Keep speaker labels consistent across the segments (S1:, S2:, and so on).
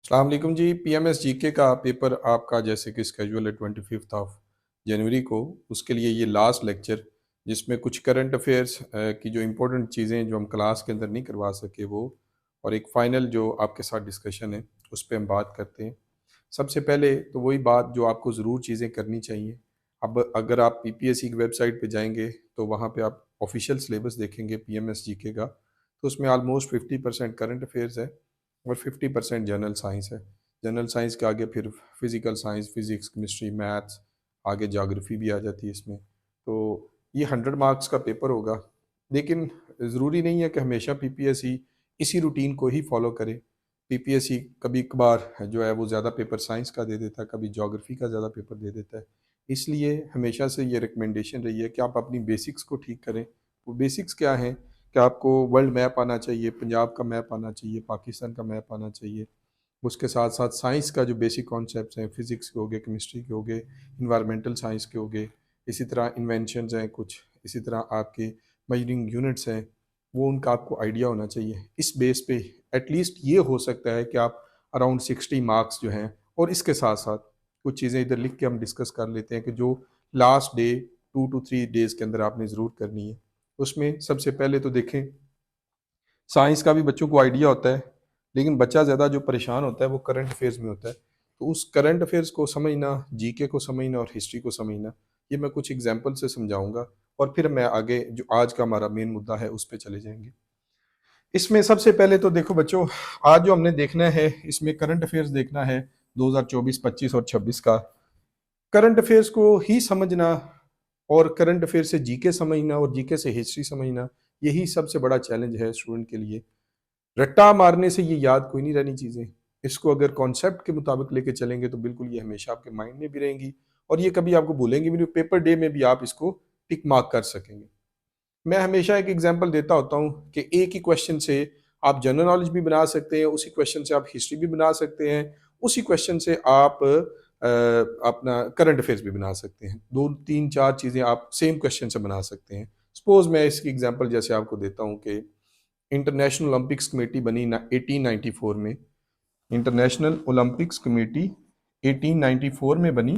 S1: अस्सलाम वालेकुम जी। PMS GK का पेपर आपका जैसे कि स्केड्यूल है 25 ऑफ जनवरी को, उसके लिए ये लास्ट लेक्चर जिसमें कुछ करंट अफेयर्स की जो इम्पोर्टेंट चीज़ें जो हम क्लास के अंदर नहीं करवा सके वो, और एक फ़ाइनल जो आपके साथ डिस्कशन है उस पे हम बात करते हैं। सबसे पहले तो वही बात जो आपको ज़रूर चीज़ें करनी चाहिए। अब अगर आप पीपीएससी की वेबसाइट पे जाएंगे तो वहाँ पे आप ऑफिशियल सिलेबस देखेंगे पीएमएस जीके का, तो उसमें ऑलमोस्ट 50% करंट अफेयर्स है और 50% जनरल साइंस है। जनरल साइंस के आगे फिर physical science, physics, chemistry, maths, आगे ज्योग्राफी भी आ जाती है इसमें। तो ये 100 मार्क्स का पेपर होगा, लेकिन ज़रूरी नहीं है कि हमेशा पीपीएससी इसी रूटीन को ही फॉलो करे। पीपीएससी कभी कभार जो है वो ज़्यादा पेपर साइंस का दे देता है, कभी ज्योग्राफी का ज़्यादा पेपर दे देता है। इसलिए हमेशा से ये रिकमेंडेशन रही है कि आप अपनी बेसिक्स को ठीक करें। वो बेसिक्स क्या हैं कि आपको वर्ल्ड मैप आना चाहिए, पंजाब का मैप आना चाहिए, पाकिस्तान का मैप आना चाहिए। उसके साथ साथ साइंस का जो बेसिक कॉन्सेप्ट्स हैं, फिज़िक्स के हो गए, केमिस्ट्री के हो गए, इन्वायरमेंटल साइंस के हो गए, इसी तरह इन्वेंशंस हैं कुछ, इसी तरह आपके मेजरिंग यूनिट्स हैं, वो उनका आपको आइडिया होना चाहिए। इस बेस पे एटलीस्ट ये हो सकता है कि आप अराउंड 60 मार्क्स जो हैं, और इसके साथ साथ कुछ चीज़ें इधर लिख के हम डिस्कस कर लेते हैं कि जो लास्ट डे 2 to 3 डेज़ के अंदर आपने ज़रूर करनी है। उसमें सबसे पहले तो देखें, साइंस का भी बच्चों को आइडिया होता है, लेकिन बच्चा ज़्यादा जो परेशान होता है वो करंट अफेयर्स में होता है। तो उस करंट अफेयर्स को समझना, जीके को समझना और हिस्ट्री को समझना, ये मैं कुछ एग्जांपल से समझाऊंगा, और फिर मैं आगे जो आज का हमारा मेन मुद्दा है उस पर चले जाएंगे। इसमें सबसे पहले तो देखो बच्चों, आज जो हमने देखना है इसमें करंट अफेयर्स देखना है 2024, 25 और 26 का। करंट अफेयर्स को ही समझना और करंट अफेयर से जीके समझना और जीके से हिस्ट्री समझना, यही सबसे बड़ा चैलेंज है स्टूडेंट के लिए। रट्टा मारने से ये याद कोई नहीं रहनी चीज़ें। इसको अगर कॉन्सेप्ट के मुताबिक लेके चलेंगे तो बिल्कुल ये हमेशा आपके माइंड में भी रहेंगी, और ये कभी आपको भूलेंगे भी नहीं। पेपर डे में भी आप इसको टिक मार्क कर सकेंगे। मैं हमेशा एक एग्जांपल देता होता हूँ कि एक ही क्वेश्चन से आप जनरल नॉलेज भी बना सकते हैं, उसी क्वेश्चन से आप हिस्ट्री भी बना सकते हैं, उसी क्वेश्चन से आप अपना करंट अफेयर्स भी बना सकते हैं। 2 3 4 चीज़ें आप सेम क्वेश्चन से बना सकते हैं। सपोज मैं इसकी एग्जांपल जैसे आपको देता हूँ कि इंटरनेशनल ओलंपिक्स कमेटी बनी 1894 में। इंटरनेशनल ओलंपिक्स कमेटी 1894 में बनी।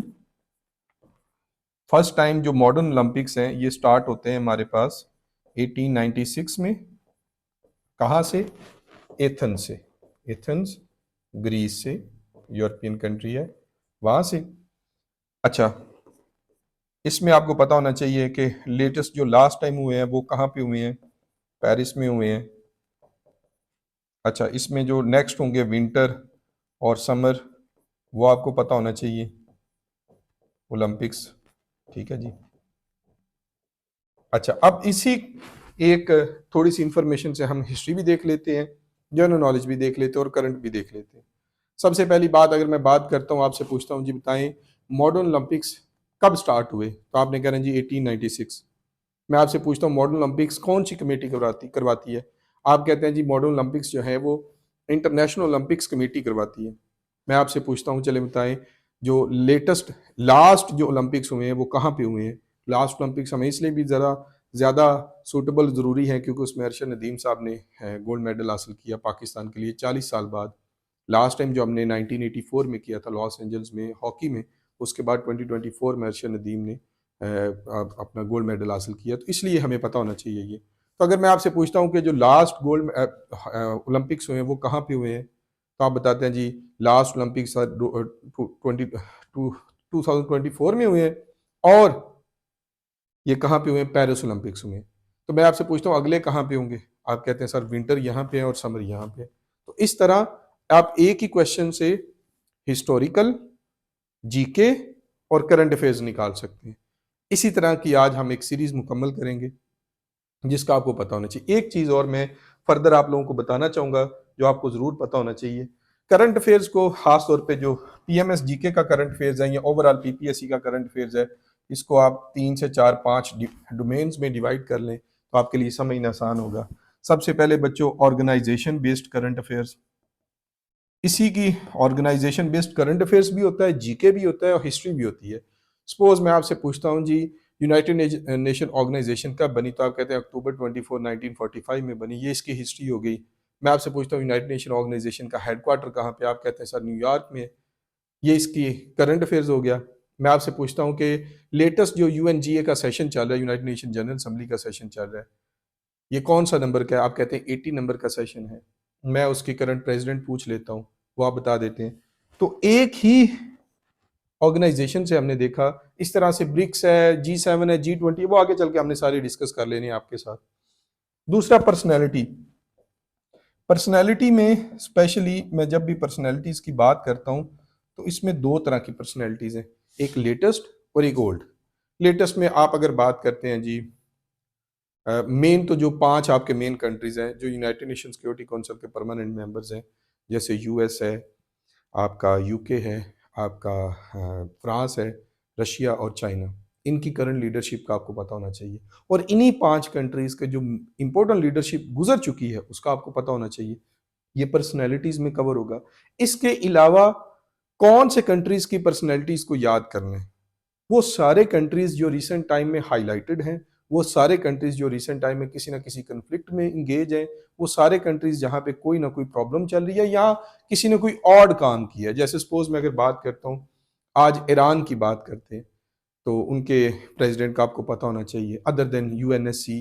S1: फर्स्ट टाइम जो मॉडर्न ओलंपिक्स हैं ये स्टार्ट होते हैं हमारे पास 1896 में। कहाँ से? एथेंस से। एथेंस ग्रीस से, यूरोपियन कंट्री है, वहाँ से। अच्छा, इसमें आपको पता होना चाहिए कि लेटेस्ट जो लास्ट टाइम हुए हैं वो कहाँ पे हुए हैं? पेरिस में हुए हैं। अच्छा, इसमें जो नेक्स्ट होंगे विंटर और समर, वो आपको पता होना चाहिए ओलंपिक्स। ठीक है जी। अच्छा, अब इसी एक थोड़ी सी इंफॉर्मेशन से हम हिस्ट्री भी देख लेते हैं, जनरल नॉलेज भी देख लेते हैं और करंट भी देख लेते हैं। सबसे पहली बात अगर मैं बात करता हूँ, आपसे पूछता हूँ जी बताएं मॉडर्न ओलंपिक्स कब स्टार्ट हुए, तो आपने कह रहे हैं जी 1896। मैं आपसे पूछता हूँ मॉडर्न ओलंपिक्स कौन सी कमेटी करवाती करवाती है? आप कहते हैं जी मॉडर्न ओलंपिक्स जो है वो इंटरनेशनल ओलंपिक्स कमेटी करवाती है। मैं आपसे पूछता हूँ, चले बताएं जो लेटेस्ट लास्ट जो ओलंपिक्स हुए हैं वो कहाँ पे हुए हैं? लास्ट ओलंपिक्स हमें इसलिए भी ज़रा ज़्यादा सूटेबल ज़रूरी है क्योंकि उसमें अरशद नदीम साहब ने गोल्ड मेडल हासिल किया पाकिस्तान के लिए 40 साल बाद। लास्ट टाइम जो हमने 1984 में किया था लॉस एंजल्स में हॉकी में, उसके बाद 2024 में अरशद नदीम ने अपना गोल्ड मेडल हासिल किया, तो इसलिए हमें पता होना चाहिए ये। तो अगर मैं आपसे पूछता हूँ कि जो लास्ट गोल्ड ओलंपिक्स हुए हैं वो कहाँ पे हुए हैं, तो आप बताते हैं जी लास्ट ओलंपिक्स 2024 में हुए हैं, और ये कहाँ पे हुए हैं? पेरिस ओलंपिक्स हुए हैं। तो मैं आपसे पूछता हूँ अगले कहाँ पे होंगे? आप कहते हैं सर विंटर यहाँ पे है और समर यहाँ पे है। तो इस तरह आप एक ही क्वेश्चन से हिस्टोरिकल, जीके और करंट अफेयर्स निकाल सकते हैं। इसी तरह की आज हम एक सीरीज मुकम्मल करेंगे जिसका आपको पता होना चाहिए। एक चीज़ और मैं फर्दर आप लोगों को बताना चाहूँगा जो आपको ज़रूर पता होना चाहिए। करंट अफेयर्स को खास तौर पे जो पीएमएस जीके का करंट अफेयर्स है या ओवरऑल पीपीएससी का करंट अफेयर्स है, इसको आप 3 से 4 5 डोमेन्स में डिवाइड कर लें तो आपके लिए समझना आसान होगा। सबसे पहले बच्चों ऑर्गेनाइजेशन बेस्ड करंट अफेयर्स। इसी की ऑर्गेनाइजेशन बेस्ड करंट अफेयर्स भी होता है, जीके भी होता है और हिस्ट्री भी होती है। सपोज मैं आपसे पूछता हूँ जी यूनाइटेड नेशन ऑर्गेनाइजेशन कब बनी, तो आप कहते हैं अक्टूबर 24 1945 में बनी, ये इसकी हिस्ट्री हो गई। मैं आपसे पूछता हूँ यूनाइटेड नेशन ऑर्गेनाइजेशन का हेडक्वार्टर कहाँ पे, आप कहते हैं सर न्यूयॉर्क में। ये इसकी करंट अफेयर्स हो गया। मैं आपसे पूछता हूँ कि लेटेस्ट जो यूएनजीए का सेशन चल रहा है, यूनाइटेड नेशन जनरल असेंबली का सेशन चल रहा है, ये कौन सा नंबर का है? आप कहते हैं 80 नंबर का सेशन है। मैं उसकी करंट प्रेसिडेंट पूछ लेता हूँ, वो आप बता देते हैं। तो एक ही ऑर्गेनाइजेशन से हमने देखा, इस तरह से ब्रिक्स है, G7 है, G20, वो आगे चल के हमने सारे डिस्कस कर लेने आपके साथ। दूसरा पर्सनैलिटी। पर्सनैलिटी में स्पेशली मैं जब भी पर्सनैलिटीज की बात करता हूँ तो इसमें दो तरह की पर्सनैलिटीज हैं, एक लेटेस्ट और एक ओल्ड। लेटेस्ट में आप अगर बात करते हैं जी, मेन तो जो 5 आपके मेन कंट्रीज हैं जो यूनाइटेड नेशन सिक्योरिटी काउंसिल के परमानेंट मेंबर्स हैं, जैसे यूएस है, आपका यूके है, आपका फ्रांस है, रशिया और चाइना, इनकी करंट लीडरशिप का आपको पता होना चाहिए। और इन्हीं 5 कंट्रीज के जो इंपॉर्टेंट लीडरशिप गुजर चुकी है उसका आपको पता होना चाहिए। ये पर्सनैलिटीज में कवर होगा। इसके अलावा कौन से कंट्रीज की पर्सनैलिटीज को याद करना है? वो सारे कंट्रीज जो रिसेंट टाइम में हाईलाइटेड हैं, वो सारे कंट्रीज जो रिसेंट टाइम में किसी ना किसी कंफ्लिक्ट में इंगेज हैं, वो सारे कंट्रीज जहां पे कोई ना कोई प्रॉब्लम चल रही है या किसी ने कोई ऑड काम किया है। जैसे सपोज मैं अगर बात करता हूँ, आज ईरान की बात करते हैं तो उनके प्रेसिडेंट का आपको पता होना चाहिए, अदर देन यूएनएससी।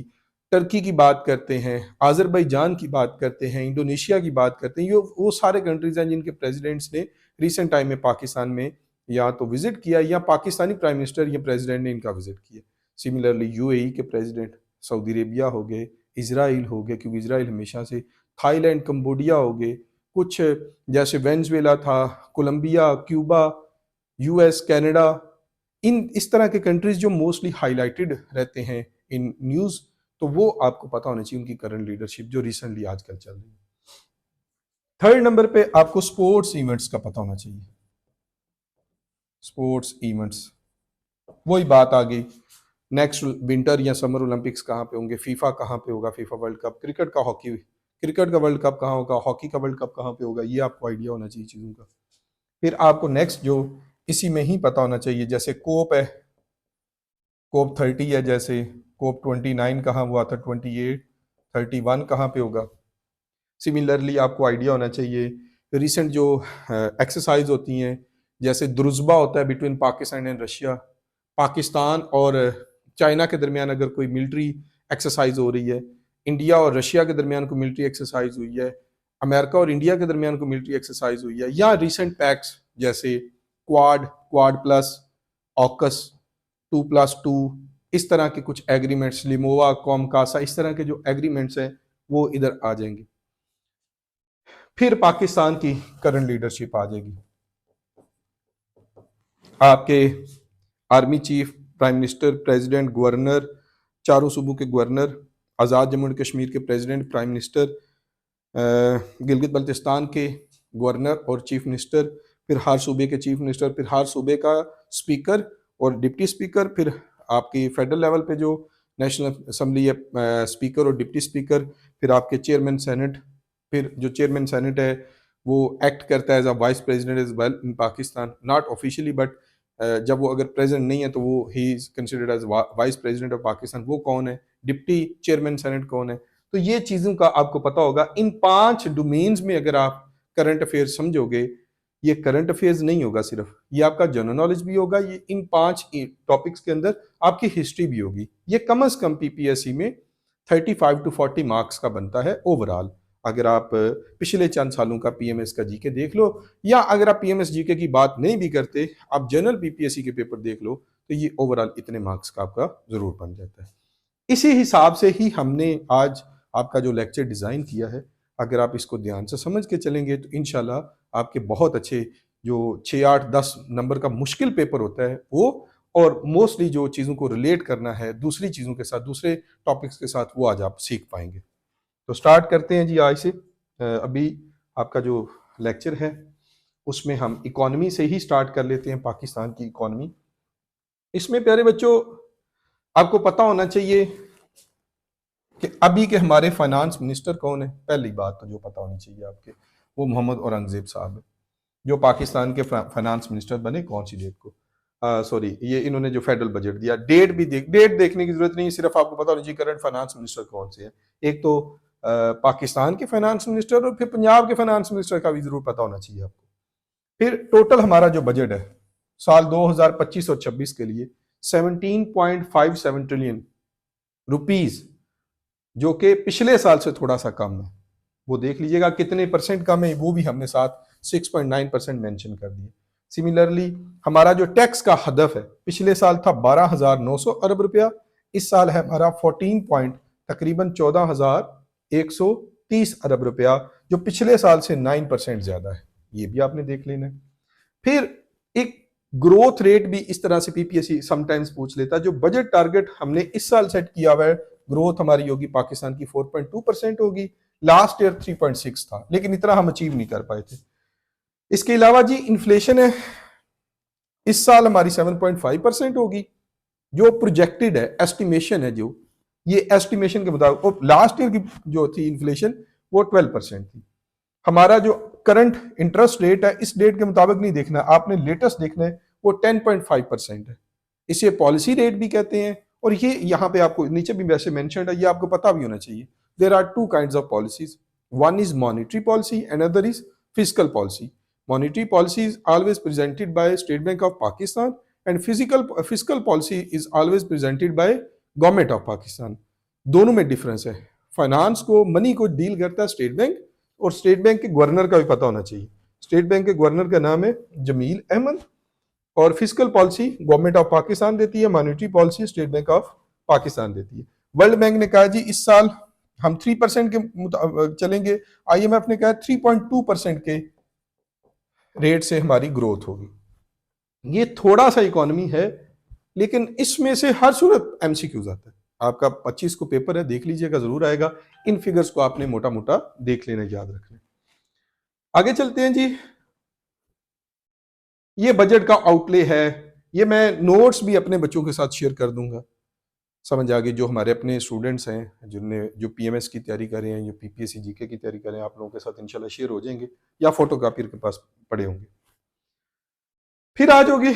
S1: टर्की की बात करते हैं, आज़रबाईजान की बात करते हैं, इंडोनेशिया की बात करते हैं, ये वो सारे कंट्रीज हैं जिनके प्रेसिडेंट्स ने रिसेंट टाइम में पाकिस्तान में या तो विजिट किया या पाकिस्तानी प्राइम मिनिस्टर या प्रेसिडेंट ने इनका विजिट किया। सिमिलरली यूएई के प्रेसिडेंट, सऊदी अरेबिया हो गए, इसराइल हो गए क्योंकि इसराइल हमेशा से, थाईलैंड, कंबोडिया हो गए, कुछ जैसे वेनेजुएला था, कोलंबिया, क्यूबा, यूएस, कनाडा, इन इस तरह के कंट्रीज जो मोस्टली हाईलाइटेड रहते हैं इन न्यूज़, तो वो आपको पता होना चाहिए उनकी करंट लीडरशिप जो रिसेंटली आजकल चल रही है। थर्ड नंबर पे आपको स्पोर्ट्स इवेंट्स का पता होना चाहिए। स्पोर्ट्स इवेंट्स, वही बात आ गई, नेक्स्ट विंटर या समर ओलंपिक्स कहाँ पे होंगे, फीफा कहाँ पे होगा, फीफा वर्ल्ड कप, क्रिकेट का हॉकी, क्रिकेट का वर्ल्ड कप कहाँ होगा, हॉकी का वर्ल्ड कप कहाँ पे होगा, ये आपको आइडिया होना चाहिए चीज़ों का। फिर आपको नेक्स्ट जो इसी में ही पता होना चाहिए, जैसे कोप है, कोप 30 है, जैसे कोप 29 कहाँ हुआ था, 28, 31 कहाँ पे होगा। सिमिलरली आपको आइडिया होना चाहिए रिसेंट जो एक्सरसाइज होती हैं, जैसे द्रुज़बा होता है between Pakistan and Russia, Pakistan और चाइना के दरमियान अगर कोई मिलिट्री एक्सरसाइज हो रही है, इंडिया और रशिया के दरमियान कोई मिलिट्री एक्सरसाइज हुई है, अमेरिका और इंडिया के दरमियान कोई मिलिट्री एक्सरसाइज हुई है, या रिसेंट पैक्स जैसे क्वाड, क्वाड प्लस, ऑकस, 2+2, इस तरह के कुछ एग्रीमेंट्स, लिमोवा, कॉमकासा, इस तरह के जो एग्रीमेंट्स हैं वो इधर आ जाएंगे। फिर पाकिस्तान की करंट लीडरशिप आ जाएगी, आपके army chief, prime minister, president, governor, चारों सूबों के गवर्नर, आज़ाद जम्मू एंड कश्मीर के president, prime minister, Gilgit Baltistan के गवर्नर और चीफ मिनिस्टर, फिर हर सूबे के चीफ मिनिस्टर, फिर हर सूबे का स्पीकर और डिप्टी स्पीकर, फिर आपकी फेडरल लेवल पे जो नेशनल असम्बली है, स्पीकर और डिप्टी स्पीकर, फिर आपके चेयरमैन सेनेट, फिर जो चेयरमैन सेनेट है वो एक्ट करता है as a vice president as well in Pakistan, not officially but जब वो अगर प्रेजेंट नहीं है तो वो ही is considered as vice president of Pakistan. वो कौन है, डिप्टी चेयरमैन सेनेट कौन है। तो ये चीज़ों का आपको पता होगा। इन 5 डोमेन्स में अगर आप करंट अफेयर समझोगे, ये करंट अफेयर्स नहीं होगा सिर्फ, ये आपका जनरल नॉलेज भी होगा, ये इन 5 टॉपिक्स के अंदर आपकी हिस्ट्री भी होगी। ये कम अज कम पीपीएससी में 35 to 40 मार्क्स का बनता है ओवरऑल। अगर आप पिछले चंद सालों का पीएमएस का जीके देख लो, या अगर आप पीएमएस जीके की बात नहीं भी करते, आप जनरल पीपीएससी के पेपर देख लो, तो ये ओवरऑल इतने मार्क्स का आपका जरूर बन जाता है। इसी हिसाब से ही हमने आज आपका जो लेक्चर डिज़ाइन किया है, अगर आप इसको ध्यान से समझ के चलेंगे तो इंशाल्लाह आपके बहुत अच्छे जो 6, 8, 10 नंबर का मुश्किल पेपर होता है वो, और मोस्टली जो चीज़ों को रिलेट करना है दूसरी चीज़ों के साथ, दूसरे टॉपिक्स के साथ, वो आज आप सीख पाएंगे। तो स्टार्ट करते हैं जी आज से। अभी आपका जो लेक्चर है उसमें हम इकोनॉमी से ही स्टार्ट कर लेते हैं, पाकिस्तान की इकोनॉमी। इसमें प्यारे बच्चों आपको पता होना चाहिए कि अभी के हमारे फाइनेंस मिनिस्टर कौन है। पहली बात तो जो पता होनी चाहिए आपके, वो मोहम्मद औरंगजेब साहब है, जो पाकिस्तान के फाइनेंस मिनिस्टर बने कौन सी डेट को, सॉरी ये इन्होंने जो फेडरल बजट दिया, डेट भी डेट देखने की जरूरत नहीं, सिर्फ आपको पता होना चाहिए करंट फाइनेंस मिनिस्टर कौन से है। एक तो पाकिस्तान के फाइनेंस मिनिस्टर और फिर पंजाब के फाइनेंस मिनिस्टर का भी जरूर पता होना चाहिए आपको। फिर टोटल हमारा जो बजट है साल 2025 और 26 के लिए 17.57 ट्रिलियन रुपीस, जो कि पिछले साल से थोड़ा सा कम है। वो देख लीजिएगा कितने परसेंट कम है, वो भी हमने साथ 6.9% मेंशन कर दिए। सिमिलरली हमारा जो टैक्स का हदफ है पिछले साल था 12,900 अरब रुपया, इस साल है हमारा 14 पॉइंट तकरीबन 14,130 अरब रुपया, जो पिछले साल से 9% ज्यादा है। ये भी आपने देख लेना है। फिर एक ग्रोथ रेट भी इस तरह से पीपीएससी समटाइम्स पूछ लेता है। जो बजट टारगेट हमने इस साल सेट किया हुआ है, ग्रोथ हमारी होगी पाकिस्तान की 4.2% होगी। लास्ट ईयर 3.6 था, लेकिन इतना हम अचीव नहीं कर पाए थे। इसके अलावा जी इन्फ्लेशन है, इस साल हमारी 7.5% होगी, जो प्रोजेक्टेड है, एस्टिमेशन है, जो ये एस्टिमेशन के मुताबिक। लास्ट ईयर की जो थी इन्फ्लेशन वो 12% थी। हमारा जो करंट इंटरेस्ट रेट है इस डेट के मुताबिक नहीं देखना, आपने लेटेस्ट देखना है, वो 10.5% है। इसे पॉलिसी रेट भी कहते हैं। और ये यहाँ पे आपको नीचे भी वैसे मेंशन्ड है, ये आपको पता भी होना चाहिए। There are two kinds of policies, one is monetary policy, another is physical policy. Monetary policy is always presented by State Bank of Pakistan and physical policy is always presented by government of Pakistan. दोनों में difference है। Finance को, money को deal करता है state bank, और state bank के governor का भी पता होना चाहिए। स्टेट बैंक के गवर्नर का नाम है जमील अहमद। और physical policy government of Pakistan देती है, monetary policy state Bank of Pakistan देती है। वर्ल्ड बैंक ने कहा जी इस साल हम 3% के चलेंगे, आईएमएफ ने कहा 3.2% के रेट से हमारी ग्रोथ होगी। ये थोड़ा सा इकोनॉमी है, लेकिन इसमें से हर सूरत एमसीक्यूज आता है। आपका 25 को पेपर है, देख लीजिएगा, जरूर आएगा। इन फिगर्स को आपने मोटा मोटा देख लेना, याद रखना। आगे चलते हैं जी। ये बजट का आउटले है, ये मैं नोट्स भी अपने बच्चों के साथ शेयर कर दूंगा। समझ आ गई। जो हमारे अपने स्टूडेंट्स हैं जिनने जो पीएमएस की तैयारी कर रहे हैं, जो पीपीएससी जीके की तैयारी कर रहे हैं, आप लोगों के साथ इंशाल्लाह शेयर हो जाएंगे या फोटोकॉपी के पास पड़े होंगे। फिर आज होगी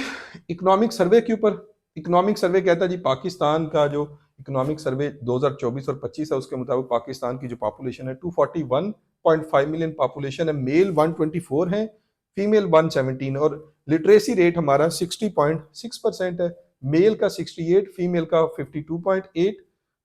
S1: इकोनॉमिक सर्वे के ऊपर। इकोनॉमिक सर्वे कहता है जी पाकिस्तान का जो इकोनॉमिक सर्वे 2024 और 25 है, उसके मुताबिक पाकिस्तान की जो पॉपुलेशन है 241.5 मिलियन पॉपुलेशन है। मेल 124 है, फीमेल 117, और लिटरेसी रेट हमारा 60.6% है। मेल का 68, फीमेल का 52.8।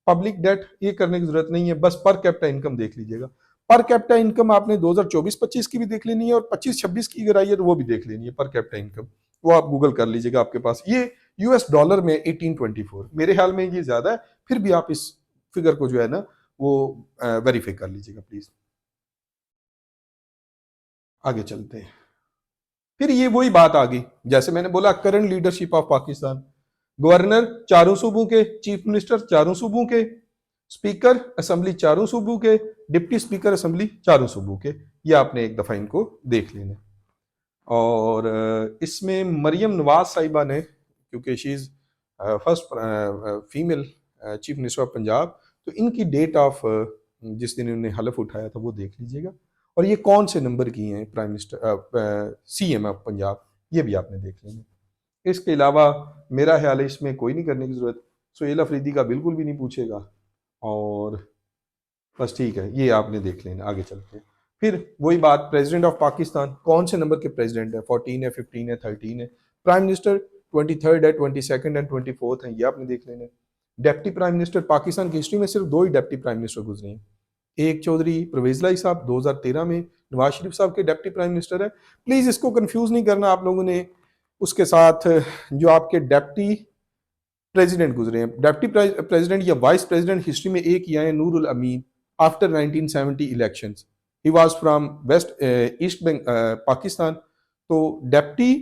S1: पब्लिक डेट ये करने की जरूरत नहीं है, बस पर कैपिटा इनकम देख लीजिएगा। पर कैपिटा इनकम आपने 2024-25 की भी देख लेनी है, और 25-26 की अगर आई है तो वो भी देख लेनी है पर कैपिटा इनकम। वो आप गूगल कर लीजिएगा, आपके पास ये यूएस डॉलर में 1824, मेरे ख्याल में ये ज्यादा है, फिर भी आप इस फिगर को जो है ना वो वेरीफाई कर लीजिएगा प्लीज। आगे चलते हैं। फिर ये वही बात आ गई, जैसे मैंने बोला current leadership of Pakistan. Governor चारों सूबों के, चीफ मिनिस्टर चारों सूबों के, स्पीकर असेंबली चारों सूबों के, डिप्टी स्पीकर असेंबली चारों सूबों के। ये आपने एक दफा इनको देख लेना। और इसमें मरियम नवाज साहिबा ने, क्योंकि she is first female chief minister of Punjab, तो इनकी डेट ऑफ जिस दिन इन्होंने हलफ उठाया था वो देख लीजिएगा। और ये कौन से नंबर की हैं prime minister CM of Punjab, ये भी आपने देख लेना। इसके अलावा मेरा ख्याल है इसमें कोई नहीं करने की जरूरत। सुहेल अफरीदी का बिल्कुल भी नहीं पूछेगा, और बस ठीक है, ये आपने देख लेना। आगे चलते हैं। फिर वही बात, प्रेसिडेंट ऑफ पाकिस्तान कौन से नंबर के प्रेसिडेंट है, 14 है, 15 है, 13 है। प्राइम मिनिस्टर 23rd है, 22nd एंड 24th है, ये आपने देख लेना। डेप्टी प्राइम मिनिस्टर, पाकिस्तान की हिस्ट्री में सिर्फ 2 ही डेप्टी प्राइम मिनिस्टर गुजरे हैं। एक चौधरी परवेज लाई साहब 2013 में नवाज शरीफ साहब के डेप्टी प्राइम मिनिस्टर है। प्लीज इसको कंफ्यूज नहीं करना आप लोगों ने उसके साथ जो आपके डेप्टी प्रेसिडेंट गुजरे हैं। डेप्टी प्रेसिडेंट या वाइस प्रेसिडेंट हिस्ट्री में एक ही आए, Nurul Amin, after 1970 elections. He was from west east Pakistan. तो डेप्टी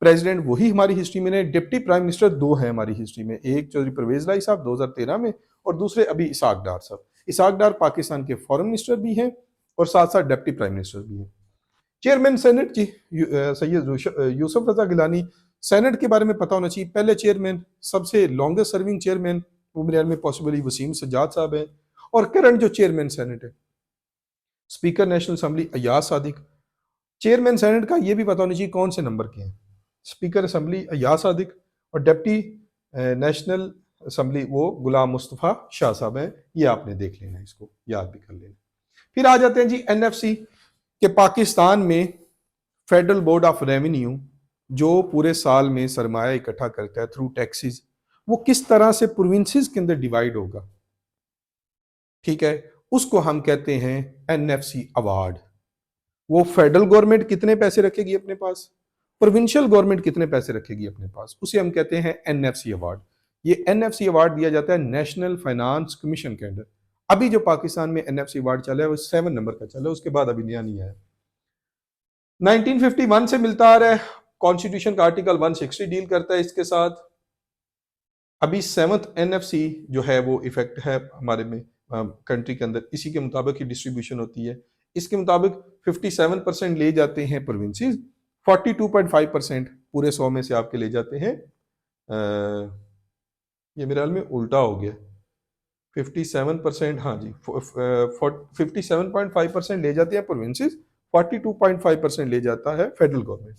S1: प्रेसिडेंट वही हमारी हिस्ट्री में है। डिप्टी प्राइम मिनिस्टर 2 हैं हमारी हिस्ट्री में, एक चौधरी परवेज लाई साहब 2013 में, और दूसरे अभी इसाक डार साहब। इसाक डार पाकिस्तान के फॉरेन मिनिस्टर भी हैं और साथ साथ डिप्टी प्राइम मिनिस्टर भी हैं। चेयरमैन सेनेट जी सैयद यूसुफ रजा गिलानी, सेनेट के बारे में पता होना चाहिए। पहले चेयरमैन, सबसे लॉन्गेस्ट सर्विंग चेयरमैन वो मेरे ख्याल में पॉसिबली वसीम सज्जाद साहब है। और करंट जो चेयरमैन सेनेट है, speaker national assembly Ayaz Sadiq. Chairman senate का ये भी पता होना चाहिए कौन से नंबर के हैं। स्पीकर असेंबली अयाज सादिक, और डिप्टी नेशनल असम्बली वो गुलाम मुस्तफ़ा शाह साहब हैं, ये आपने देख लेना, इसको याद भी कर लेना। फिर आ जाते हैं जी एनएफसी के पाकिस्तान में फेडरल बोर्ड ऑफ रेवेन्यू जो पूरे साल में सरमाया इकट्ठा करता है थ्रू टैक्सेस, वो किस तरह से प्रोविंसेस के अंदर डिवाइड होगा, ठीक है, उसको हम कहते हैं एनएफसी अवार्ड। वो फेडरल गवर्नमेंट कितने पैसे रखेगी अपने पास, प्रोविंशियल गवर्नमेंट कितने पैसे रखेगी अपने पास, उसे हम कहते हैं एनएफसी अवार्ड। ये एनएफसी अवार्ड दिया जाता है नेशनल फाइनेंस कमीशन के अंडर। अभी जो पाकिस्तान में एनएफसी अवार्ड चला है वो 7 नंबर का चला है, उसके बाद अभी नया नहीं आया। 1951 से मिलता आ रहा है, कॉन्स्टिट्यूशन का आर्टिकल 160 डील करता है इसके साथ। अभी 7th एनएफसी जो है वो इफेक्ट है हमारे में कंट्री के अंदर, इसी के मुताबिक ही डिस्ट्रीब्यूशन होती है। इसके मुताबिक 57% ले जाते हैं प्रोविंसेस, 42.5% पूरे 100 में से आपके ले जाते हैं, ये मेरे हाल में उल्टा हो गया, 57%, हाँ जी, 57.5% ले जाते हैं प्रोविंसेस, 42.5% ले जाता है फेडरल गवर्नमेंट।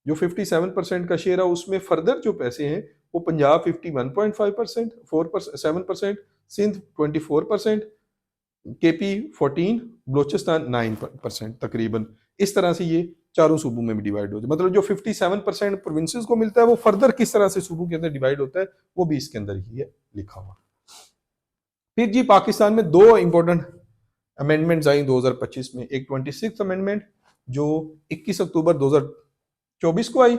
S1: जो 57% का शेयर है उसमें फर्दर जो पैसे हैं वो पंजाब 51.5%, 7%, सिंध 24%, केपी 14, बलोचिस्तान 9% तकरीबन। इस तरह से ये चारों सूबों में भी डिवाइड हो जाए, मतलब जो 57% प्रोविंसेस को मिलता है वो फर्दर किस तरह से सूबों के अंदर डिवाइड होता है वो भी इसके अंदर ही है लिखा हुआ। फिर जी पाकिस्तान में दो इंपॉर्टेंट अमेंडमेंट्स आई 2025 में, एक 26th अमेंडमेंट जो 21 अक्टूबर 2024 को आई,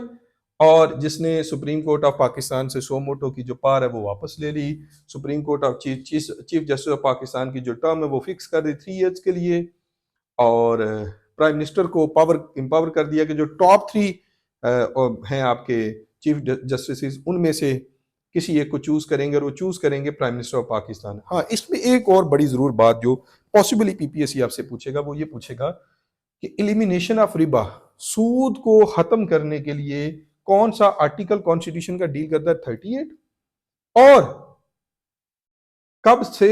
S1: और जिसने सुप्रीम कोर्ट ऑफ पाकिस्तान से सो मोटो की जो पावर है वो वापस ले ली। Supreme court of chief justice of Pakistan की जो टर्म है वो फिक्स कर दी 3 ईयर्स के लिए, और प्राइम मिनिस्टर को पावर एम्पावर कर दिया कि जो टॉप 3 हैं आपके चीफ जस्टिस उनमें से किसी एक को चूज करेंगे, और वो चूज करेंगे प्राइम मिनिस्टर ऑफ पाकिस्तान। हाँ, इसमें एक और बड़ी जरूर बात जो पॉसिबली पीपीएससी आपसे पूछेगा वो ये पूछेगा कि एलिमिनेशन ऑफ रिबा, सूद को खत्म करने के लिए कौन सा आर्टिकल कॉन्स्टिट्यूशन का डील करता है, 38, और कब से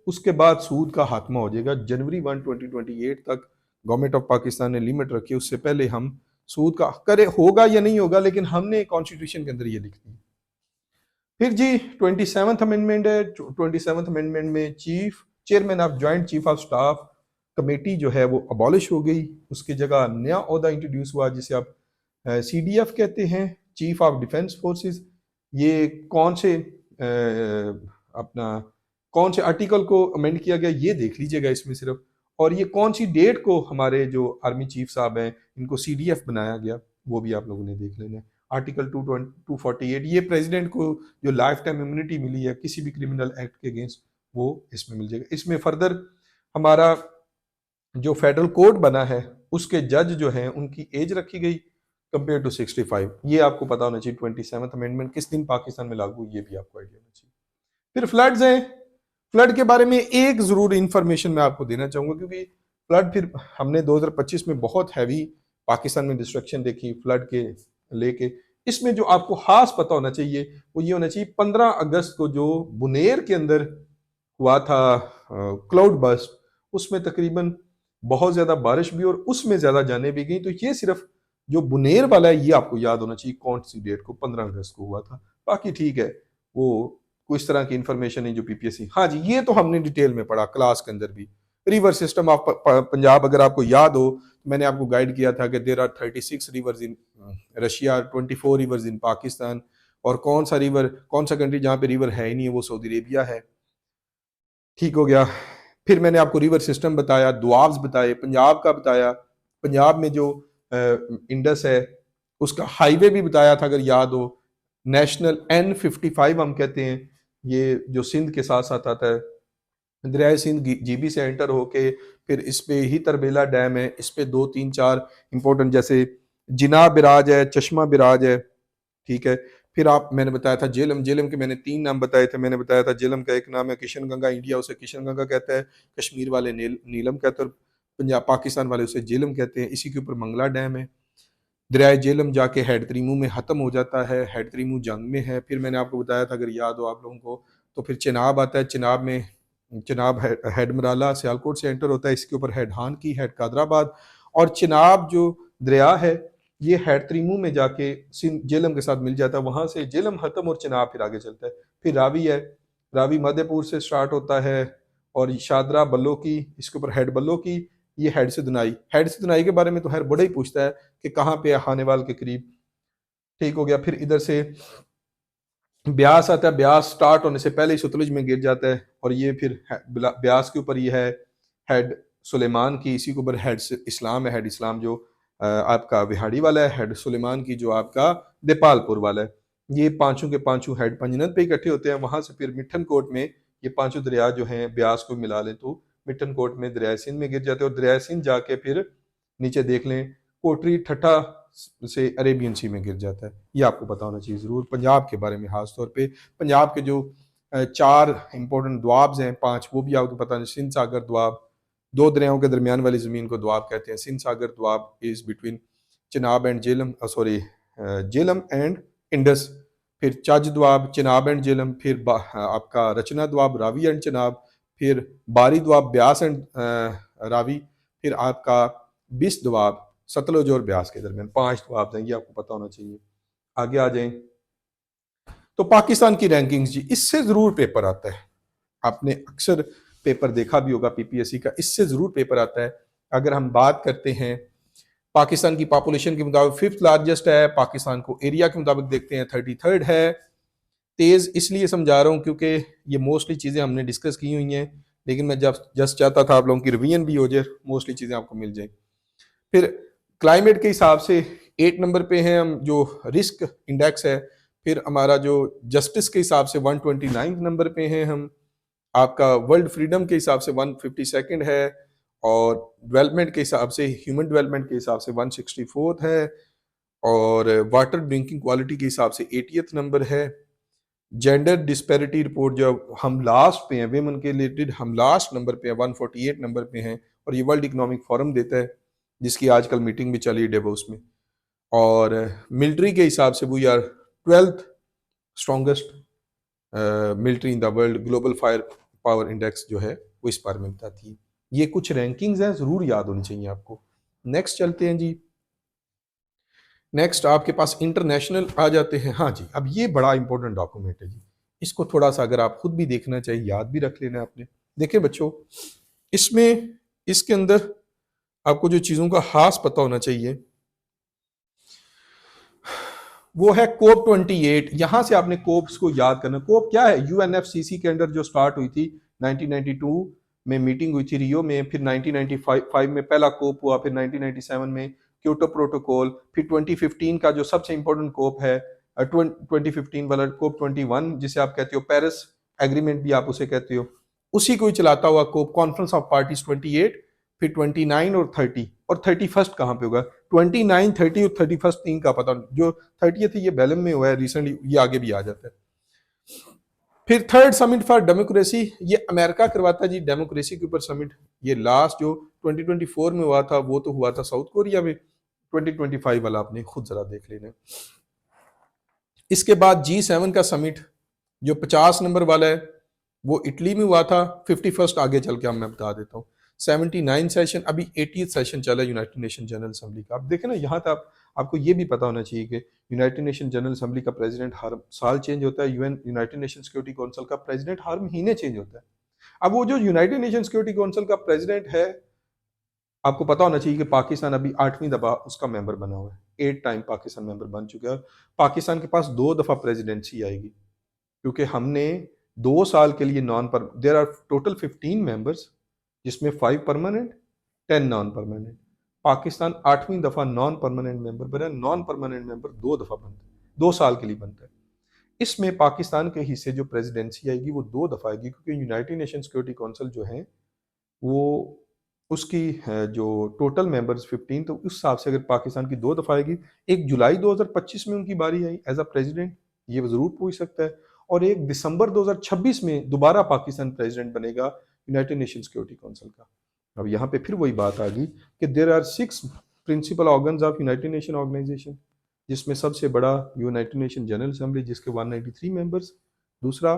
S1: उसके बाद सूद का खात्मा हो जाएगा। जनवरी 1, 2028 तक गवर्नमेंट ऑफ पाकिस्तान ने लिमिट रखी, उससे पहले हम सूद का करे, होगा या नहीं होगा, लेकिन हमने कॉन्स्टिट्यूशन के अंदर ये लिख दी। फिर जी 27th अमेंडमेंट है, 27th अमेंडमेंट में chairman of joint chief of staff committee जो है वो अबॉलिश हो गई, उसकी जगह नया ओहदा इंट्रोड्यूस हुआ जिसे आप CDF कहते हैं, चीफ ऑफ डिफेंस फोर्सेस। ये कौन से अपना कौन से आर्टिकल को अमेंड किया गया ये देख लीजिएगा इसमें सिर्फ, और ये कौन सी डेट को हमारे जो आर्मी चीफ साहब हैं इनको CDF बनाया गया वो भी आप लोगों ने देख लेना है। आर्टिकल 248, ये प्रेसिडेंट को जो लाइफ टाइम इम्यूनिटी मिली है किसी भी क्रिमिनल एक्ट के अगेंस्ट वो इसमें मिल जाएगा। इसमें फर्दर हमारा जो फेडरल कोर्ट बना है उसके जज जो हैं उनकी एज रखी गई कंपेयर टू 65, ये आपको पता होना चाहिए। 27th अमेंडमेंट किस दिन पाकिस्तान में लागू ये भी आपको आइडिया होना चाहिए। फिर फ्लड्स हैं, फ्लड के बारे में एक जरूर इंफॉर्मेशन मैं आपको देना चाहूंगा, क्योंकि फ्लड फिर हमने 2025 में बहुत हैवी पाकिस्तान में डिस्ट्रक्शन देखी फ्लड के लेके। इसमें जो आपको खास पता होना चाहिए वो ये होना चाहिए 15 अगस्त को जो बुनेर के अंदर हुआ था क्लाउड बस्ट, उसमें तकरीबन बहुत ज्यादा बारिश भी और उसमें ज्यादा जाने भी गई। तो ये सिर्फ जो बुनेर वाला है ये आपको याद होना चाहिए कौन सी डेट को, 15 अगस्त को हुआ था। बाकी ठीक है, वो कोई इस तरह की इंफॉर्मेशन है जो पीपीएससी, हाँ जी ये तो हमने डिटेल में पढ़ा क्लास के अंदर भी। रिवर सिस्टम ऑफ पंजाब अगर आपको याद हो, मैंने आपको गाइड किया था कि there are 36 rivers in Russia, 24 rivers in Pakistan, और कौन सा रिवर, कौन सा कंट्री जहाँ पे रिवर है ही नहीं है वो सऊदी अरेबिया है। ठीक हो गया। फिर मैंने आपको रिवर सिस्टम बताया, दुआब्स बताए, पंजाब का बताया, पंजाब में जो इंडस है उसका हाईवे भी बताया था अगर याद हो, नेशनल N55 हम कहते हैं, ये जो सिंध के साथ साथ आता है, दरिया सिंध जीबी से एंटर होके फिर इस पे ही तरबेला डैम है, इस पे 2 3 4 इंपॉर्टेंट जैसे जिना बिराज है, चश्मा बिराज है, ठीक है। फिर आप मैंने बताया था जेलम, जेलम के मैंने 3 नाम बताए थे। मैंने बताया था जेलम का एक नाम है किशन गंगा, इंडिया उसे किशन गंगा कहता है, कश्मीर वाले नीलम कहते हैं, पंजाब पाकिस्तान वाले उसे जेलम कहते हैं। इसी के ऊपर मंगला डैम है। दरिया जेलम जाके हेड त्रीमू में ख़त्म हो जाता है, हेड त्रीमू जंग में है। फिर मैंने आपको बताया था अगर याद हो आप लोगों को, तो फिर चिनाब आता है, चिनाब में चिनाब हेड मराला सियालकोट से एंटर होता है, इसके ऊपर हेड हान की, हेड कादराबाद, और चिनाब जो दरिया है ये हेड त्रीमू में जाके जेलम के साथ मिल जाता है, वहां से जेलम खत्म और चिनाब फिर आगे चलता है। फिर रावी है, रावी मध्यपुर से स्टार्ट होता है, और शादरा बल्लो की, इसके ऊपर हेड बल्लो की, ये हेड से दुनाई। हेड से दुनाई के बारे में तो हर बड़ा ही पूछता है कि कहाँ पे है, हानेवाल के करीब। ठीक हो गया। फिर इधर से ब्यास आता है, ब्यास स्टार्ट होने से पहले ही सतलुज में गिर जाता है, और ये फिर ब्यास के ऊपर ये है हेड सुलेमान की, इसी के ऊपर हेड इस्लाम है, हेड इस्लाम जो आपका विहाड़ी वाला है, हेड सुलेमान की जो आपका देपालपुर वाला है। ये पांचों के पांचों हेड पंजनत पे इकट्ठे होते हैं। वहां से फिर मिठन कोट में ये पांचों दरिया जो हैं ब्यास को मिला लें तो मिठन कोट में दरिया सिंध में गिर जाते हैं, और दरिया सिंध जाके फिर नीचे देख लें कोटरी ठट्ठा से अरेबियन सी में गिर जाता है। ये आपको पता होना चाहिए ज़रूर। पंजाब के बारे में खास तौर पे पंजाब के जो चार इंपॉर्टेंट दुआब्स हैं, पांच, वो भी आपको पता है। सिंध सागर दुआब, दो दरियाओं के दरमियान वाली ज़मीन को दुआब कहते हैं। Sindh Sagar Doab is between Chenab and Jhelum, sorry Jhelum and Indus. फिर चज दुआब, चिनाब एंड जेलम। फिर आपका रचना दुआब, रावी एंड चिनाब। फिर बारी दुआब, ब्यास एंड रावी। फिर आपका बिस दुआब, सतलुज और ब्यास के दरमियान। पांच दुआब हैं, ये आपको पता होना चाहिए। आगे आ जाएं तो पाकिस्तान की रैंकिंग्स जी, इससे जरूर पेपर आता है। आपने अक्सर पेपर देखा भी होगा पीपीएससी का, इससे जरूर पेपर आता है। अगर हम बात करते हैं पाकिस्तान की पॉपुलेशन के मुताबिक फिफ्थ लार्जेस्ट है, पाकिस्तान को एरिया के मुताबिक देखते हैं 33rd है। तेज इसलिए समझा रहा हूँ क्योंकि ये मोस्टली चीज़ें हमने डिस्कस की हुई हैं, लेकिन मैं जब जस्ट चाहता था आप लोगों की रिवीजन भी हो जाए, मोस्टली चीज़ें आपको मिल जाए। फिर क्लाइमेट के हिसाब से 8 नंबर पे हैं हम, जो रिस्क इंडेक्स है। फिर हमारा जो जस्टिस के हिसाब से 129 नंबर पे हैं हम। आपका वर्ल्ड फ्रीडम के हिसाब से 152nd है, और डेवलपमेंट के हिसाब से, ह्यूमन डेवलपमेंट के हिसाब से 164th है, और वाटर ड्रिंकिंग क्वालिटी के हिसाब से 80th नंबर है। जेंडर डिस्पैरिटी रिपोर्ट जो हम लास्ट पे हैं, वेमन के रिलेटेड हम लास्ट नंबर पे हैं, 148 नंबर पे हैं, और ये वर्ल्ड इकोनॉमिक फोरम देता है, जिसकी आजकल मीटिंग भी चली डेवोस में। और मिलिट्री के हिसाब से we are 12th strongest military in the world. Global fire power index जो है वो इस बारे में बताती है। ये कुछ रैंकिंग्स हैं, जरूर याद होनी चाहिए आपको। नेक्स्ट चलते हैं जी। नेक्स्ट आपके पास इंटरनेशनल आ जाते हैं। हाँ जी, अब ये बड़ा इंपॉर्टेंट डॉक्यूमेंट है जी, इसको थोड़ा सा अगर आप खुद भी देखना चाहिए, याद भी रख लेना आपने। देखिए बच्चों, इसमें इसके अंदर आपको जो चीज़ों का खास पता होना चाहिए वो है कोप 28। यहां से आपने कोप्स को याद करना। कोप क्या है? यूएनएफसीसी के अंडर जो स्टार्ट हुई थी 1992 में, मीटिंग हुई थी रियो में। फिर 1995 में पहला कोप हुआ, फिर 1997 में क्योटो प्रोटोकॉल, फिर 2015 का जो सबसे इंपॉर्टेंट कोप है 2015 वाला कोप 21, जिसे आप कहते हो पेरिस एग्रीमेंट भी आप उसे कहते हो, उसी को ही चलाता हुआ कोप कॉन्फ्रेंस ऑफ पार्टीज 28, फिर 29 और 30, और 31st कहाँ पे होगा? 29, 30 और 31st तीन का पता, जो 30th ये बेलम में हुआ है रिसेंटली, ये आगे भी आ जाता है। फिर थर्ड समिट फॉर डेमोक्रेसी, ये अमेरिका करवाता है जी डेमोक्रेसी के ऊपर समिट। ये लास्ट जो 2024 में हुआ था वो तो हुआ था साउथ कोरिया में। 2025 वाला आपने खुद जरा देख लेना। इसके बाद G7 का समिट जो 50 नंबर वाला है वो इटली में हुआ था। 51st आगे चल के मैं बता देता हूँ। 79 सेशन, अभी 80th सेशन चला यूनाइटेड नेशन जनरल असेंबली का। आप देखें ना, यहाँ तक आपको ये भी पता होना चाहिए कि यूनाइटेड नेशन जनरल असेंबली का प्रेसिडेंट हर साल चेंज होता है। UN United nation security council का प्रेसिडेंट हर महीने चेंज होता है। अब वो जो यूनाइटेड नेशन सिक्योरिटी काउंसिल का प्रेसिडेंट है, आपको पता होना चाहिए कि पाकिस्तान अभी 8वीं दफा उसका मेंबर बना हुआ है। 8 टाइम पाकिस्तान मेंबर बन चुका है। पाकिस्तान के पास 2 दफा प्रेसिडेंसी आएगी, क्योंकि हमने 2 साल के लिए नॉन पर, देर आर टोटल 15 मेंबर्स, जिसमें 5 परमानेंट, 10 नॉन परमानेंट। पाकिस्तान 8वीं दफा नॉन परमानेंट मेंबर बना। नॉन परमानेंट मेंबर 2 दफा बनता है, 2 साल के लिए बनता है। इसमें पाकिस्तान के हिस्से जो प्रेसिडेंसी आएगी वो 2 दफा आएगी, क्योंकि यूनाइटेड नेशन सिक्योरिटी काउंसिल जो है वो उसकी जो टोटल मेंबर्स 15, तो उस हिसाब से अगर पाकिस्तान की 2 दफा आएगी। 1 जुलाई 2025 में उनकी बारी आई एज अ प्रेसिडेंट, ये जरूर पूछ सकता है। और 1 दिसंबर 2026 में दोबारा पाकिस्तान प्रेसिडेंट बनेगा यूनाइटेड नेशन सिक्योरिटी काउंसिल का। अब यहाँ पे फिर वही बात आ गई कि there are 6 principal organs of United Nation organization, जिसमें सबसे बड़ा यूनाइटेड नेशन जनरल असेंबली, जिसके 193 मेंबर्स। दूसरा,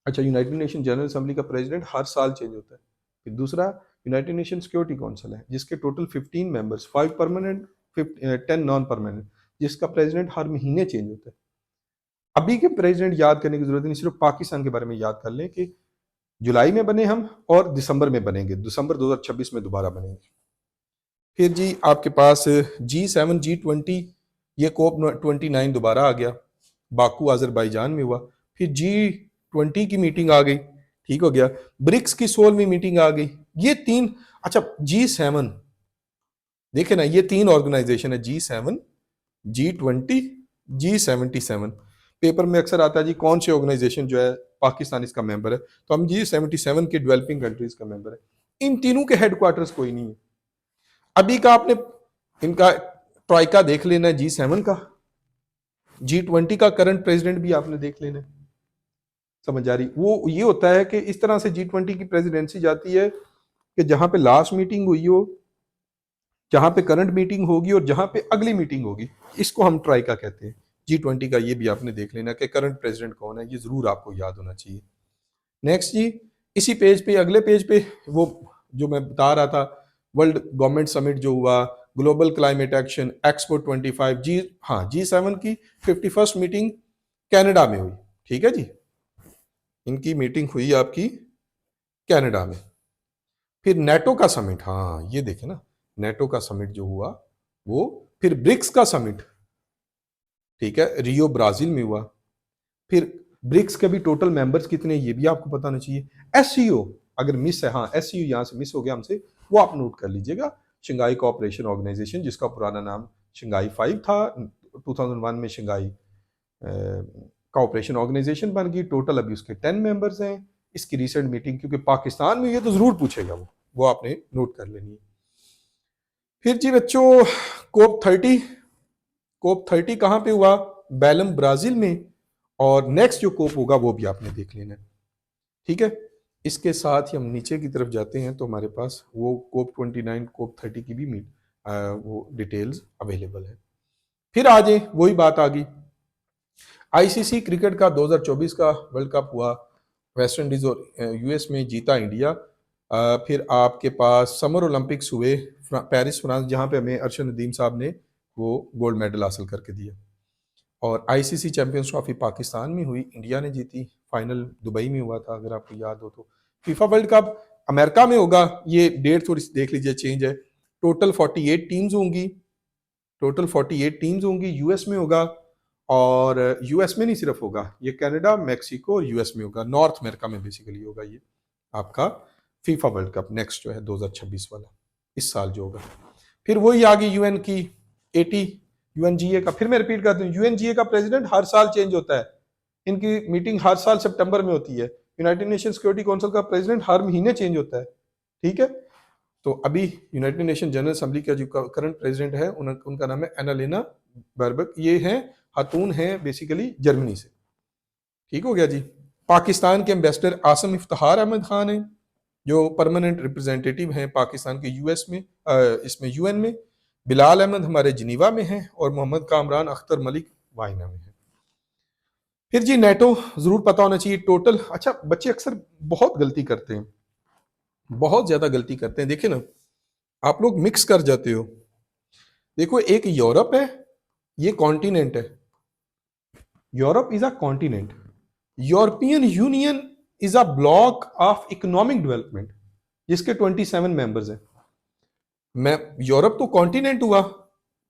S1: अच्छा, यूनाइटेड नेशन जनरल असेंबली का प्रेसिडेंट हर साल चेंज होता है। फिर दूसरा, यूनाइटेड नेशन सिक्योरिटी काउंसिल है, जिसके total 15 members, 5 permanent, 10 non permanent, जिसका प्रेसिडेंट हर महीने चेंज होता है। अभी के प्रेसिडेंट याद करने की जरूरत नहीं, सिर्फ पाकिस्तान के बारे में याद कर लें कि जुलाई में बने हम और दिसंबर में बनेंगे, दिसंबर 2026 में दोबारा बनेंगे। फिर जी आपके पास G7 G20, ये COP29 दोबारा आ गया, बाकू अजरबैजान में हुआ। फिर G20 की मीटिंग आ गई, ठीक हो गया। ब्रिक्स की 16वीं मीटिंग आ गई। ये तीन, अच्छा G7 देखे ना, ये तीन ऑर्गेनाइजेशन है, G7 G20 G77। पेपर में अक्सर आता है जी कौन सी ऑर्गेनाइजेशन जो है पाकिस्तान इसका मेंबर है, तो हम G77 के डेवलपिंग कंट्रीज का मेंबर है। इन तीनों के हेडक्वार्टर्स कोई नहीं है। अभी का आपने इनका ट्राइका देख लेना है, G7 का, G20 का करंट प्रेसिडेंट भी आपने देख लेना है। समझ आ रही? वो ये होता है कि इस तरह से G20 की प्रेसिडेंसी जाती है कि जहां पे लास्ट मीटिंग हुई हो, जहां पे करंट मीटिंग होगी और जहां पे अगली मीटिंग होगी, इसको हम ट्राइका कहते हैं। G20 का ये भी आपने देख लेना कि करंट प्रेसिडेंट कौन है, ये जरूर आपको याद होना चाहिए। नेक्स्ट जी, इसी पेज पे, अगले पेज पे, वो जो मैं बता रहा था, वर्ल्ड गवर्नमेंट समिट जो हुआ, global climate action expo 25, G7 की 51st मीटिंग कनाडा में हुई, ठीक है जी। इनकी मीटिंग हुई आपकी कनाडा में। फिर नेटो का समिट, हाँ ये देखे ना, नेटो का समिट जो हुआ वो। फिर ब्रिक्स का समिट, ठीक है, रियो ब्राजील में हुआ। फिर ब्रिक्स के भी टोटल मेंबर्स कितने, ये भी आपको पता होना चाहिए। एससीओ अगर मिस है, हाँ एससीओ यहां से मिस हो गया हमसे, वो आप नोट कर लीजिएगा। शंघाई कोऑपरेशन ऑर्गेनाइजेशन, जिसका पुराना नाम शंघाई 5 था, 2001 में शंघाई कोऑपरेशन ऑर्गेनाइजेशन बन गई। टोटल अभी उसके 10 मेंबर्स हैं। इसकी रिसेंट मीटिंग, क्योंकि पाकिस्तान में ये तो जरूर पूछेगा, वो आपने नोट कर लेनी है। फिर जी बच्चों, कोप 30 कहां पे हुआ? बेलम ब्राजील में। और नेक्स्ट जो कोप होगा वो भी आपने देख लेना है, ठीक है। इसके साथ ही हम नीचे की तरफ जाते हैं तो हमारे पास वो COP29 COP30 की भी वो डिटेल्स अवेलेबल है। फिर आ जाए, वही बात आ गई, आईसीसी क्रिकेट का 2024 का वर्ल्ड कप हुआ, वेस्ट इंडीज और यूएस में जीता इंडिया। फिर आपके पास समर ओलंपिक्स हुए पेरिस फ्रांस, जहां पे हमें अरशद नदीम साहब ने वो गोल्ड मेडल हासिल करके दिया। और आईसीसी चैंपियंस ट्रॉफी पाकिस्तान में हुई, इंडिया ने जीती। फाइनल दुबई में हुआ था, अगर आपको याद हो तो। फीफा वर्ल्ड कप अमेरिका में होगा, ये डेट थोड़ी सी देख लीजिए, चेंज है। टोटल 48 टीम्स होंगी, टोटल 48 टीम्स होंगी। यूएस में होगा, और यूएस में नहीं सिर्फ होगा ये, कनाडा, मैक्सिको और यूएस में होगा। नॉर्थ अमेरिका में बेसिकली होगा ये आपका फीफा वर्ल्ड कप, नेक्स्ट जो है 2026 वाला, इस साल जो होगा। फिर वही आ गई यूएन की 80, यूएनजीए का। फिर मैं रिपीट करता हूँ, यूएनजीए का प्रेसिडेंट हर साल चेंज होता है। इनकी मीटिंग हर साल सितंबर में होती है। यूनाइटेड नेशन सिक्योरिटी काउंसिल का प्रेसिडेंट हर महीने चेंज होता है, ठीक है। तो अभी यूनाइटेड नेशन जनरल असेंबली का जो करंट प्रेसिडेंट है, उनका नाम है एनालेना बर्बक। ये हैं खातून हैं बेसिकली जर्मनी से, ठीक हो गया जी। पाकिस्तान के एम्बेसडर आसम इफ्तिखार अहमद खान हैं, जो परमानेंट रिप्रेजेंटेटिव हैं पाकिस्तान के यूएस में, इसमें यूएन में। बिलाल अहमद हमारे जिनीवा में हैं, और मोहम्मद कामरान अख्तर मलिक वाइना में है। फिर जी नेटो जरूर पता होना चाहिए टोटल। अच्छा बच्चे अक्सर बहुत गलती करते हैं, बहुत ज्यादा गलती करते हैं, देखिए ना, आप लोग मिक्स कर जाते हो। देखो एक यूरोप है, ये कॉन्टिनेंट है, Europe is a continent. European union is a block of economic development, जिसके 27 मेंबर्स हैं। मैं यूरोप तो कॉन्टिनेंट हुआ,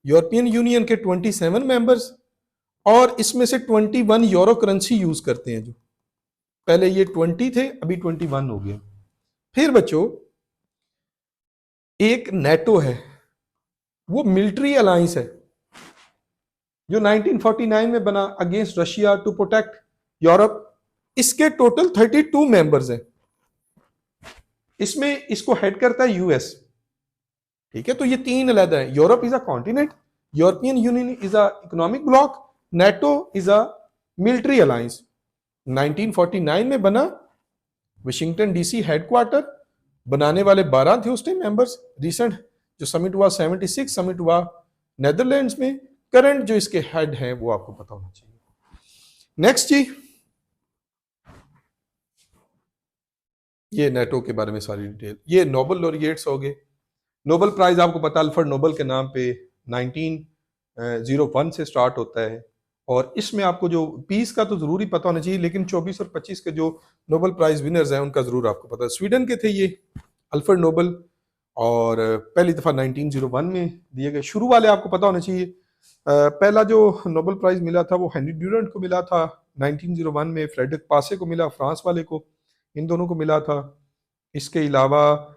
S1: यूरोपियन यूनियन के 27 मेंबर्स, और इसमें से 21 यूरो करेंसी यूज करते हैं। जो पहले ये 20 थे, अभी 21 हो गए। फिर बच्चों एक नेटो है, वो मिलिट्री अलायंस है, जो 1949 में बना against Russia to protect Europe. इसके टोटल 32 मेंबर्स हैं। इसमें इसको हेड करता है यूएस, ठीक है। तो ये तीन अलग है, Europe is a continent, European union is a economic block, NATO is a military alliance. 1949 में बना, वाशिंगटन डीसी हेडक्वार्टर, बनाने वाले 12 थे उस टाइम मेंबर्स। रिसेंट जो समिट हुआ 76 समिट हुआ नेदरलैंड्स में। करंट जो इसके हेड हैं वो आपको पता होना चाहिए। नेक्स्ट जी, ये नेटो के बारे में सारी डिटेल। ये नोबल लॉरिएट्स हो गए। नोबल प्राइज आपको पता अल्फ्रेड नोबल के नाम पे 1901 से स्टार्ट होता है, और इसमें आपको जो पीस का तो ज़रूरी पता होना चाहिए, लेकिन 24 और 25 के जो नोबेल प्राइज़ विनर्स हैं उनका ज़रूर आपको पता है। स्वीडन के थे ये, अल्फ्रेड नोबेल, और पहली दफ़ा 1901 में दिए गए। शुरू वाले आपको पता होना चाहिए। पहला जो नोबेल प्राइज़ मिला था वो हेनरी ड्यूरेंट को मिला था 1901 में, फ्रेडरिक पासे को मिला, फ्रांस वाले को, इन दोनों को मिला था। इसके अलावा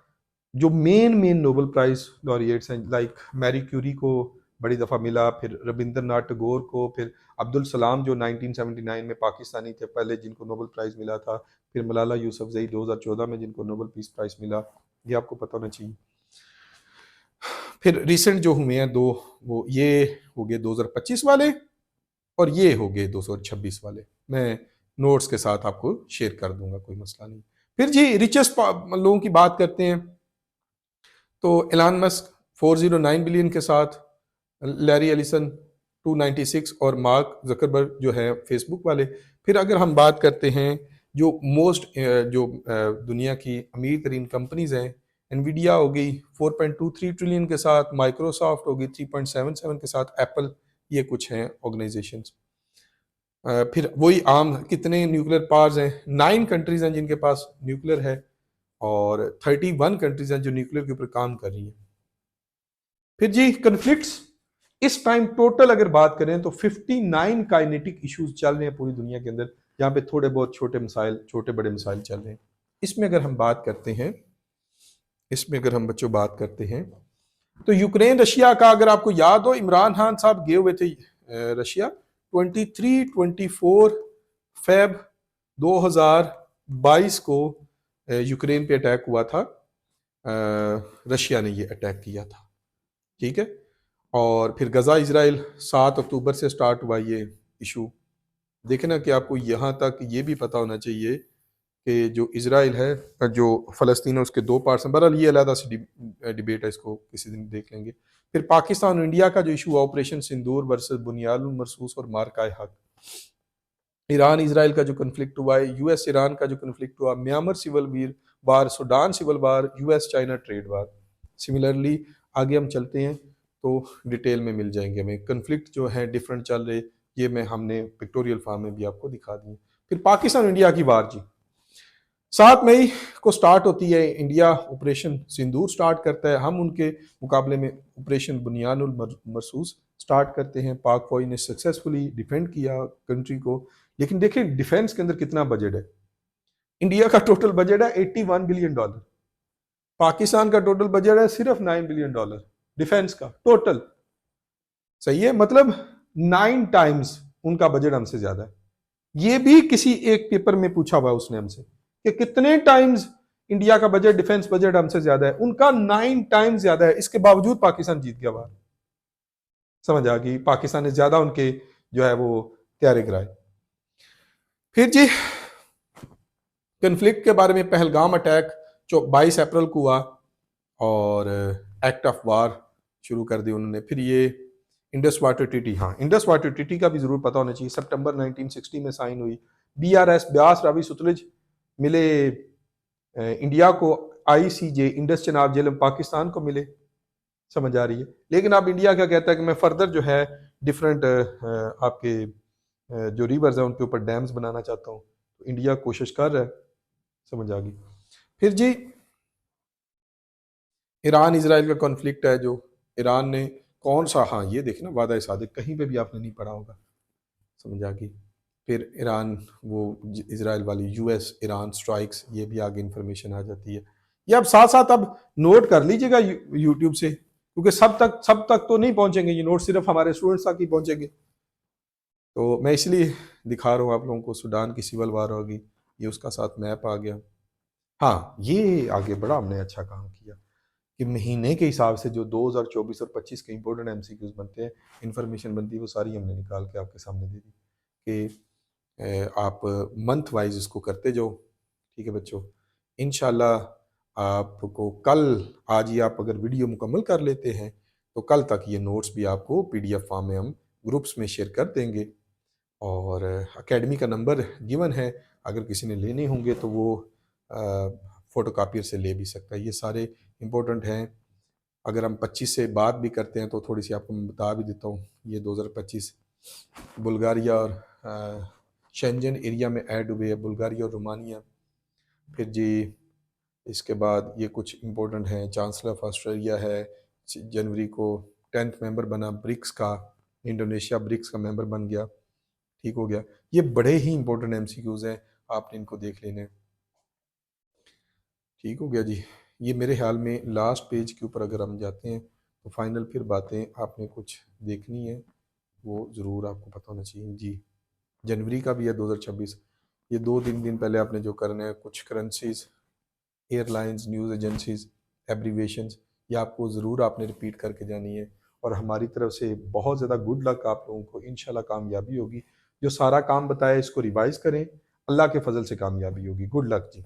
S1: जो मेन नोबेल प्राइज़ लॉरिएट्स हैं, लाइक मैरी क्यूरी को बड़ी दफ़ा मिला, फिर रविंद्रनाथ टैगोर को, फिर अब्दुल सलाम जो 1979 में पाकिस्तानी थे पहले जिनको नोबेल प्राइज़ मिला था, फिर मलाला यूसुफजई 2014 में जिनको नोबेल पीस प्राइज़ मिला, ये आपको पता होना चाहिए। फिर रिसेंट जो हुए हैं दो, वो ये हो गए 2025 वाले, और ये हो गए 2026 वाले। मैं नोट्स के साथ आपको शेयर कर दूंगा, कोई मसला नहीं। फिर जी रिचेस्ट लोगों की बात करते हैं, तो एलन मस्क 409 बिलियन के साथ, लैरी एलिसन 296, और मार्क जकरबर्ग जो है फेसबुक वाले। फिर अगर हम बात करते हैं जो जो दुनिया की अमीर तरीन कंपनीज हैं, एनवीडिया हो गई 4.23 ट्रिलियन के साथ, माइक्रोसॉफ्ट हो गई 3.77 के साथ, एप्पल, ये कुछ हैं ऑर्गेनाइजेशंस। फिर वही आम कितने न्यूक्लियर पावर्स हैं, 9 कंट्रीज हैं जिनके पास न्यूक्लियर है, और 31 कंट्रीज हैं जो न्यूक्लियर के ऊपर काम कर रही हैं। फिर जी कन्फ्लिक्ट्स, इस टाइम टोटल अगर बात करें तो 59 काइनेटिक इश्यूज चल रहे हैं पूरी दुनिया के अंदर, जहां पे थोड़े बहुत छोटे बड़े मिसाइल चल रहे हैं। इसमें अगर हम बात करते हैं, इसमें अगर हम बच्चों बात करते हैं, तो यूक्रेन रशिया का, अगर आपको याद हो, इमरान खान साहब गए हुए थे रशिया, 23-24 फेब 2022 को यूक्रेन पे अटैक हुआ था। रशिया ने ये अटैक किया था, ठीक है। और फिर गजा इजराइल 7 अक्टूबर से स्टार्ट हुआ ये इशू। देखे ना कि आपको यहाँ तक ये भी पता होना चाहिए कि जो इजराइल है, जो फ़लस्तीन है, उसके दो पार्ट्स हैं। बहरहाल ये अलग सी डिबेट है, इसको किसी दिन देख लेंगे। फिर पाकिस्तान और इंडिया का जो इशू, ऑपरेशन सिंदूर वर्सेस बुनियादुल मरसूस और मार्का हक, ईरान इसराइल का जो कन्फ्लिक्ट हुआ है, यूएस ईरान का जो कन्फ्लिक्ट हुआ, Myanmar civil war, Sudan civil war, US China trade war. Similarly आगे हम चलते हैं तो डिटेल में मिल जाएंगे हमें कन्फ्लिक्ट जो है डिफरेंट चल रहे, ये मैं हमने पिक्टोरियल फॉर्म में भी आपको दिखा दिए। फिर पाकिस्तान इंडिया की वार जी, 7 मई को स्टार्ट होती है, इंडिया ऑपरेशन सिंदूर स्टार्ट करता है, हम उनके मुकाबले में ऑपरेशन बुनियानुल मरसूस स्टार्ट करते हैं। पाक फौज ने सक्सेसफुली डिफेंड किया कंट्री को। लेकिन देखिए डिफेंस के अंदर कितना बजट है, इंडिया का टोटल बजट है $81 बिलियन, पाकिस्तान का टोटल बजट है सिर्फ $9 बिलियन डिफेंस का टोटल। सही है, मतलब 9 टाइम्स उनका बजट हमसे ज्यादा है। ये भी किसी एक पेपर में पूछा हुआ उसने हमसे कि कितने टाइम्स इंडिया का बजट, डिफेंस बजट हमसे ज्यादा है, उनका 9 टाइम्स ज्यादा है। इसके बावजूद पाकिस्तान जीत गया बाहर। समझ आ गई, पाकिस्तान ने ज्यादा उनके जो है वो तैयारी कराए। फिर जी कन्फ्लिक्ट के बारे में, पहलगाम अटैक जो 22 अप्रैल को हुआ, और एक्ट ऑफ वार शुरू कर दी उन्होंने। फिर ये इंडस वाटर ट्रीटी, हाँ इंडस वाटर ट्रीटी का भी जरूर पता होना चाहिए, सितंबर 1960 में साइन हुई। बीआरएस ब्यास रावी सतलुज मिले इंडिया को, आईसीजे इंडस चनाब जेलम पाकिस्तान को मिले। समझ आ रही है। लेकिन अब इंडिया क्या कहता है कि मैं फर्दर जो है डिफरेंट आपके जो रिवर्स है उनके ऊपर डैम्स बनाना चाहता हूँ, तो इंडिया कोशिश कर रहा है। समझ आ गई। फिर जी ईरान इसराइल का कॉन्फ्लिक्ट है, जो ईरान ने कौन सा, हाँ ये देखना वादा सादिक कहीं पे भी आपने नहीं पढ़ा होगा। समझ आ गई। फिर ईरान वो इसराइल वाली यूएस ईरान स्ट्राइक्स, ये भी आगे इंफॉर्मेशन आ जाती है। ये अब साथ साथ अब नोट कर लीजिएगा यूट्यूब से, क्योंकि सब तक तो नहीं पहुंचेंगे ये नोट, सिर्फ हमारे स्टूडेंट्स तक ही पहुंचेंगे। तो मैं इसलिए दिखा रहा हूँ आप लोगों को, सूडान की सिविल वार होगी, ये उसका साथ मैप आ गया। हाँ ये आगे बड़ा हमने अच्छा काम किया कि महीने के हिसाब से जो 2024 और 25 के इंपॉर्टेंट एमसीक्यूज बनते हैं, इंफॉर्मेशन बनती है, वो सारी हमने निकाल के आपके सामने दे दी कि आप मंथ वाइज इसको करते जाओ। ठीक है बच्चों, इंशाल्लाह आपको कल, आज ही आप अगर वीडियो मुकम्मल कर लेते हैं तो कल तक ये नोट्स भी आपको पीडीएफ फॉर्म में हम ग्रुप्स में शेयर कर देंगे। और एकेडमी का नंबर गिवन है, अगर किसी ने लेने होंगे तो वो फ़ोटो कापियर से ले भी सकता है। ये सारे इम्पोर्टेंट हैं। अगर हम 25 से बात भी करते हैं तो थोड़ी सी आपको मैं बता भी देता हूँ। ये 2025 बुल्गारिया और शेंजन एरिया में ऐड हुए है, बुल्गारिया और रोमानिया। फिर जी इसके बाद ये कुछ इम्पोर्टेंट हैं, चांसलर ऑफ ऑस्ट्रेलिया है, जनवरी को 10th मेंबर बना ब्रिक्स का, इंडोनेशिया ब्रिक्स का मेंबर बन गया। ठीक हो गया। ये बड़े ही इंपॉर्टेंट एमसीक्यूज हैं, आपने इनको देख लेने। ठीक हो गया जी। ये मेरे ख्याल में लास्ट पेज के ऊपर अगर हम जाते हैं तो फाइनल फिर बातें आपने कुछ देखनी है, वो ज़रूर आपको पता होना चाहिए जी। जनवरी का भी है 2026। ये 2-3 दिन पहले आपने जो करना है, कुछ currencies, airlines, news agencies, abbreviations, ये आपको ज़रूर आपने रिपीट करके जानी है। और हमारी तरफ से बहुत ज़्यादा गुड लक आप लोगों को, इंशाल्लाह कामयाबी होगी। जो सारा काम बताया इसको रिवाइज़ करें, अल्लाह के फजल से कामयाबी होगी। गुड लक जी।